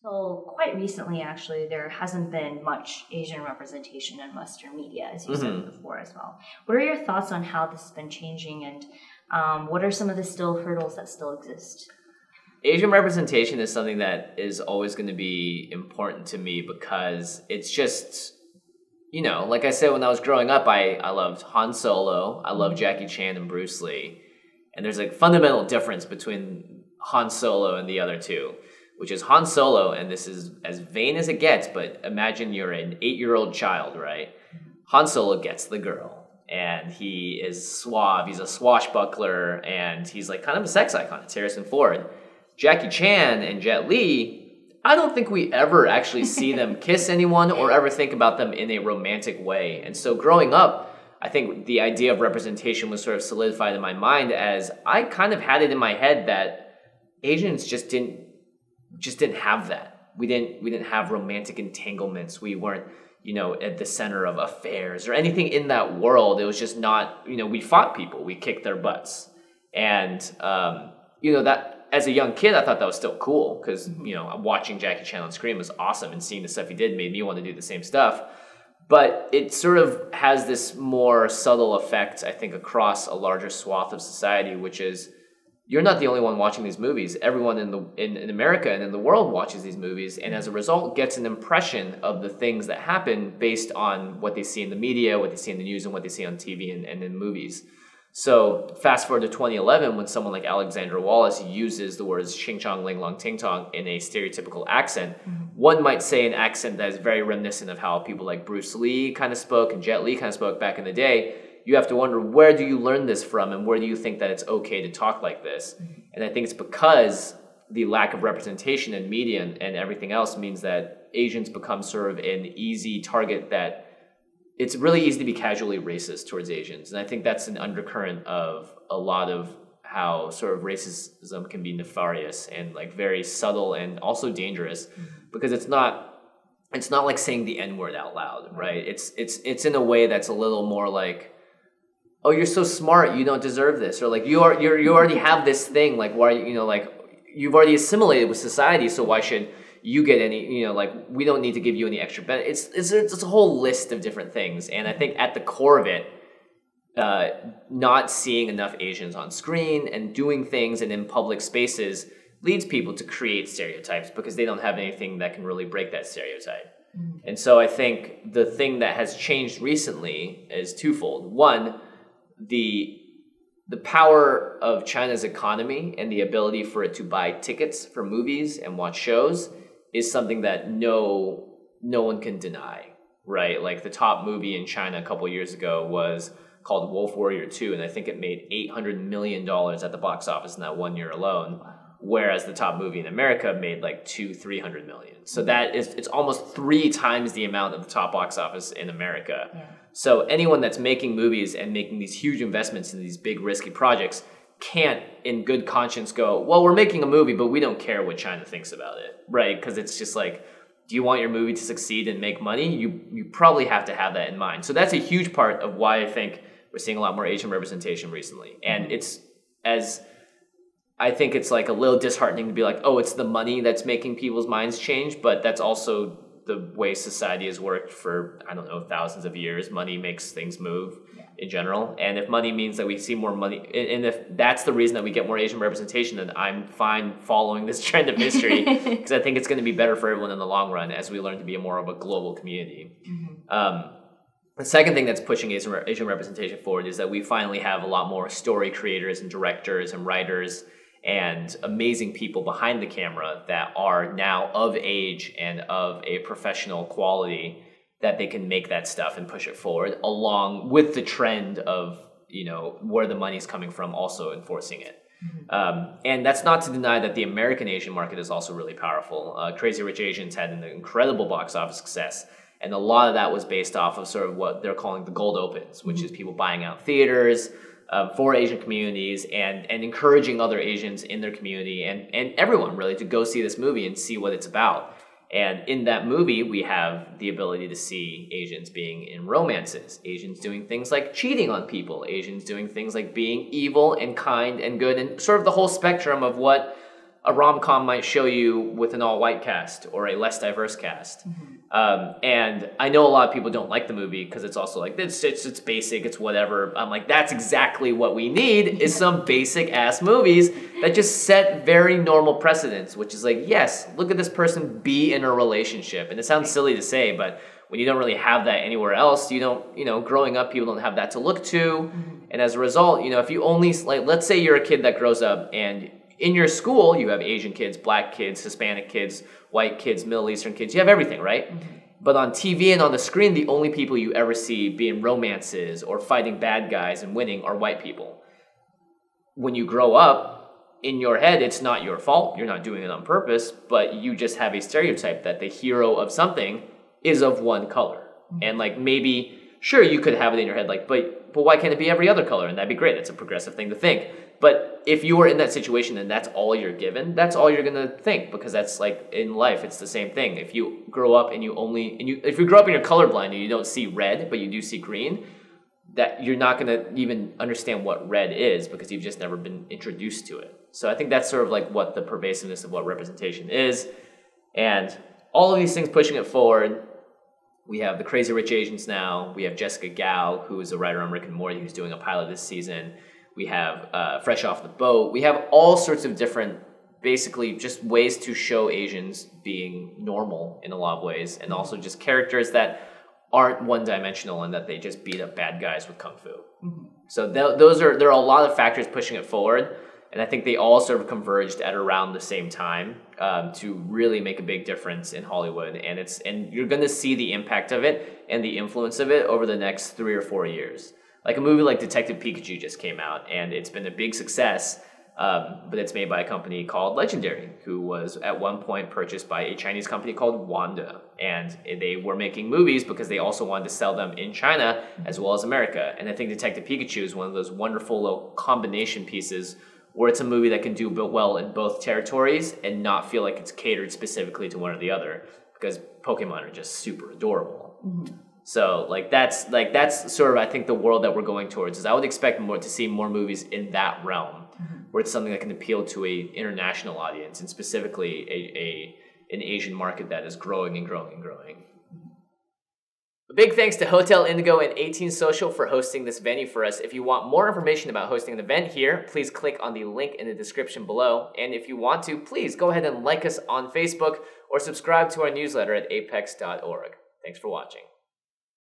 So quite recently, actually, there hasn't been much Asian representation in Western media, as you said before as well. What are your thoughts on how this has been changing, and what are some of the still hurdles that still exist? Asian representation is something that is always going to be important to me because it's just, like I said, when I was growing up, I loved Han Solo, I loved Jackie Chan and Bruce Lee. And there's a fundamental difference between Han Solo and the other two, which is Han Solo, and this is as vain as it gets, but imagine you're an 8-year-old child, right? Han Solo gets the girl, and he is suave, he's a swashbuckler, and he's like kind of a sex icon. It's Harrison Ford. Jackie Chan and Jet Li, I don't think we ever actually see them kiss anyone or ever think about them in a romantic way. And so growing up, I think the idea of representation was sort of solidified in my mind as I kind of had it in my head that Asians just didn't have that. We didn't have romantic entanglements. We weren't, at the center of affairs or anything in that world. It was just not, we fought people. We kicked their butts. And, that as a young kid, I thought that was still cool because, watching Jackie Chan on screen was awesome, and seeing the stuff he did made me want to do the same stuff. But it sort of has this more subtle effect, I think, across a larger swath of society, which is you're not the only one watching these movies. Everyone in America and in the world watches these movies, and as a result gets an impression of the things that happen based on what they see in the media, what they see in the news, and what they see on TV and in movies. So fast forward to 2011, when someone like Alexandra Wallace uses the words "Xing Chong Ling Long Ting Tong" in a stereotypical accent, one might say an accent that is very reminiscent of how people like Bruce Lee kind of spoke and Jet Li kind of spoke back in the day. You have to wonder, where do you learn this from, and where do you think that it's okay to talk like this? And I think it's because the lack of representation in media and everything else means that Asians become sort of an easy target, that it's really easy to be casually racist towards Asians. And I think that's an undercurrent of a lot of how sort of racism can be nefarious and like very subtle and also dangerous, because it's not like saying the N-word out loud, right? It's in a way that's a little more like, oh, you're so smart, you don't deserve this, or like you already have this thing, like why, like you've already assimilated with society, so why should you get any, like we don't need to give you any extra benefit. It's a whole list of different things, and I think at the core of it, not seeing enough Asians on screen and doing things and in public spaces leads people to create stereotypes because they don't have anything that can really break that stereotype. And so I think the thing that has changed recently is twofold. One, the power of China's economy and the ability for it to buy tickets for movies and watch shows is something that no one can deny, right? Like the top movie in China a couple years ago was called Wolf Warrior 2, and I think it made $800 million at the box office in that 1 year alone, whereas the top movie in America made like $200-300 million. So it's almost 3 times the amount of the top box office in America. Yeah. So anyone that's making movies and making these huge investments in these big risky projects can't in good conscience go, well, we're making a movie, but we don't care what China thinks about it, right? Because it's just like, do you want your movie to succeed and make money? You probably have to have that in mind. So that's a huge part of why I think we're seeing a lot more Asian representation recently. And I think it's like a little disheartening to be like, oh, it's the money that's making people's minds change, but that's also the way society has worked for, I don't know, thousands of years. Money makes things move in general. And if money means that we see more money, and if that's the reason that we get more Asian representation, then I'm fine following this trend of history because I think it's going to be better for everyone in the long run as we learn to be more of a global community. The second thing that's pushing Asian representation forward is that we finally have a lot more story creators and directors and writers and amazing people behind the camera that are now of age and of a professional quality that they can make that stuff and push it forward along with the trend of, where the money's coming from, also enforcing it. And that's not to deny that the American Asian market is also really powerful. Crazy Rich Asians had an incredible box office success. And a lot of that was based off of sort of what they're calling the gold opens, which is people buying out theaters for Asian communities and encouraging other Asians in their community and everyone really to go see this movie and see what it's about. And in that movie, we have the ability to see Asians being in romances, Asians doing things like cheating on people, Asians doing things like being evil and kind and good, and sort of the whole spectrum of what a rom-com might show you with an all-white cast or a less diverse cast. And I know a lot of people don't like the movie because it's also like, it's basic, it's whatever. I'm like, that's exactly what we need is some basic-ass movies that just set very normal precedents, which is like, yes, look at this person be in a relationship. And it sounds silly to say, but when you don't really have that anywhere else, you don't, growing up, people don't have that to look to. And as a result, if you only, like, let's say you're a kid that grows up and in your school, you have Asian kids, black kids, Hispanic kids, white kids, Middle Eastern kids. You have everything, right? But on TV and on the screen, the only people you ever see being romances or fighting bad guys and winning are white people. When you grow up, in your head, it's not your fault. You're not doing it on purpose, but you just have a stereotype that the hero of something is of one color. And like maybe, sure, you could have it in your head, like, but why can't it be every other color? And that'd be great. That's a progressive thing to think. But if you were in that situation and that's all you're given, that's all you're gonna think, because that's like in life, it's the same thing. If you grow up and if you grow up and you're colorblind and you don't see red, but you do see green, that you're not gonna even understand what red is because you've just never been introduced to it. So I think that's sort of like what the pervasiveness of what representation is. And all of these things pushing it forward. We have the Crazy Rich Asians now. We have Jessica Gao, who is a writer on Rick and Morty, who's doing a pilot this season. We have Fresh Off the Boat. We have all sorts of different, basically just ways to show Asians being normal in a lot of ways, and also just characters that aren't one-dimensional and that they just beat up bad guys with kung fu. So there are a lot of factors pushing it forward, and I think they all sort of converged at around the same time to really make a big difference in Hollywood. And you're going to see the impact of it and the influence of it over the next 3 or 4 years. Like a movie like Detective Pikachu just came out, and it's been a big success, but it's made by a company called Legendary, who was at one point purchased by a Chinese company called Wanda. And they were making movies because they also wanted to sell them in China as well as America. And I think Detective Pikachu is one of those wonderful little combination pieces where it's a movie that can do well in both territories and not feel like it's catered specifically to one or the other, because Pokemon are just super adorable. So that's sort of, I think, the world that we're going towards. Is I would expect to see more movies in that realm, where it's something that can appeal to a international audience, and specifically an Asian market that is growing and growing and growing. A big thanks to Hotel Indigo and 18 Social for hosting this venue for us. If you want more information about hosting an event here, please click on the link in the description below. And if you want to, please go ahead and like us on Facebook or subscribe to our newsletter at apex.org. Thanks for watching.